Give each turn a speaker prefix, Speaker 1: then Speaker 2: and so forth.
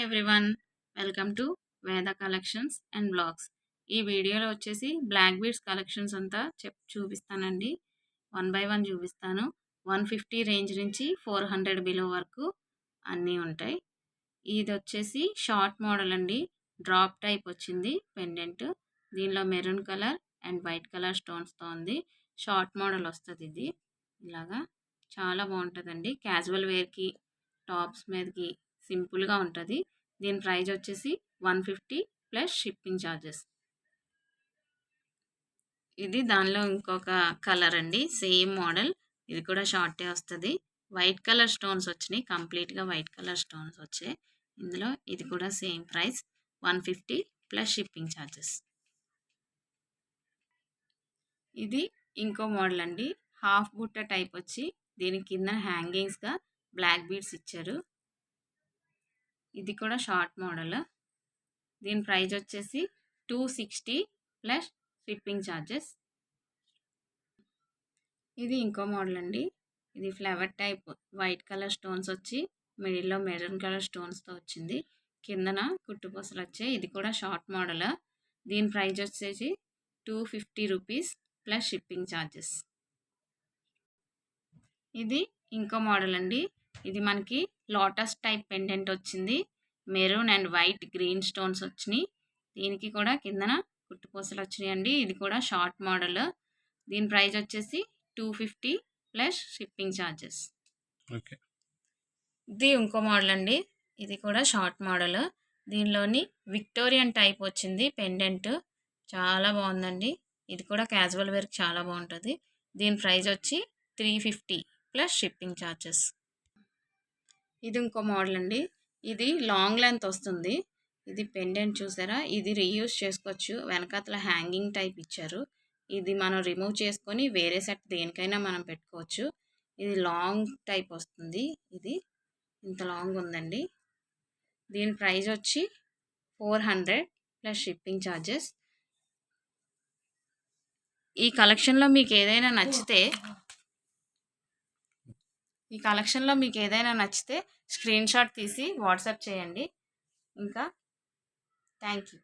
Speaker 1: Everyone, welcome to వేద collections and blogs. ఈ వీడియోలో వచ్చేసి బ్లాక్ బీడ్స్ కలెక్షన్స్ అంతా చూపిస్తానండి. వన్ బై వన్ చూపిస్తాను. 150 రేంజ్ నుంచి 400 బిలో వరకు అన్నీ ఉంటాయి. ఇది వచ్చేసి షార్ట్ మోడల్ అండి. డ్రాప్ టైప్ వచ్చింది పెండెంట్. దీనిలో maroon colour and white colour స్టోన్స్తో ఉంది. షార్ట్ మోడల్ వస్తుంది ఇది. ఇలాగా చాలా బాగుంటుందండి. క్యాజువల్ వేర్కి, టాప్స్ మీదకి సింపుల్గా ఉంటుంది. దీని ప్రైస్ వచ్చేసి 150 ప్లస్ షిప్పింగ్ ఛార్జెస్. ఇది దానిలో ఇంకొక కలర్ అండి, సేమ్ మోడల్. ఇది కూడా షార్టే వస్తుంది. వైట్ కలర్ స్టోన్స్ వచ్చినాయి, కంప్లీట్గా వైట్ కలర్ స్టోన్స్ వచ్చాయి ఇందులో. ఇది కూడా same price 150 plus shipping charges. ఇది ఇంకో మోడల్ అండి, హాఫ్ బుట్ట టైప్ వచ్చి దీని కింద హ్యాంగింగ్స్గా బ్లాక్ బీడ్స్ ఇచ్చారు. ఇది కూడా షార్ట్ మోడల్. దీని ప్రైస్ వచ్చేసి 260 ప్లస్ షిప్పింగ్ ఛార్జెస్. ఇది ఇంకో మోడల్ అండి. ఇది flower type, white colour stones వచ్చి మిడిల్లో మెరూన్ కలర్ స్టోన్స్తో వచ్చింది. కిందన కుట్టుపూసలు వచ్చాయి. ఇది కూడా షార్ట్ మోడల్. దీని ప్రైస్ వచ్చేసి 250 రూపీస్ ప్లస్ షిప్పింగ్ ఛార్జెస్. ఇది ఇంకో మోడల్ అండి. ఇది మనకి లోటస్ టైప్ పెండెంట్ వచ్చింది. Maroon and white green stones వచ్చినాయి. దీనికి కూడా కిందన కుట్టుపూసలు వచ్చినాయి అండి. ఇది కూడా షార్ట్ మోడల్. దీని ప్రైస్ వచ్చేసి 250 ప్లస్ షిప్పింగ్ ఛార్జెస్. ఇది ఇంకో మోడల్ అండి. ఇది కూడా షార్ట్ మోడల్. దీనిలోని విక్టోరియన్ టైప్ వచ్చింది పెండెంట్. చాలా బాగుందండి. ఇది కూడా క్యాజువల్ వేర్కి చాలా బాగుంటుంది. దీని ప్రైస్ వచ్చి 350 ప్లస్ షిప్పింగ్ ఛార్జెస్. ఇది ఇంకో మోడల్ అండి. ఇది లాంగ్ లెంత్ వస్తుంది. ఇది పెండెంట్ చూసారా, ఇది రీయూజ్ చేసుకోవచ్చు. వెనకాతల హ్యాంగింగ్ టైప్ ఇచ్చారు. ఇది మనం రిమూవ్ చేసుకొని వేరే సెట్ దేనికైనా మనం పెట్టుకోవచ్చు. ఇది లాంగ్ టైప్ వస్తుంది. ఇది ఇంత లాంగ్ ఉందండి. దీని ప్రైస్ వచ్చి 400 ప్లస్ షిప్పింగ్ ఛార్జెస్. ఈ కలెక్షన్లో మీకు ఏదైనా నచ్చితే స్క్రీన్ షాట్ తీసి వాట్సాప్ చేయండి. ఇంకా థ్యాంక్ యూ.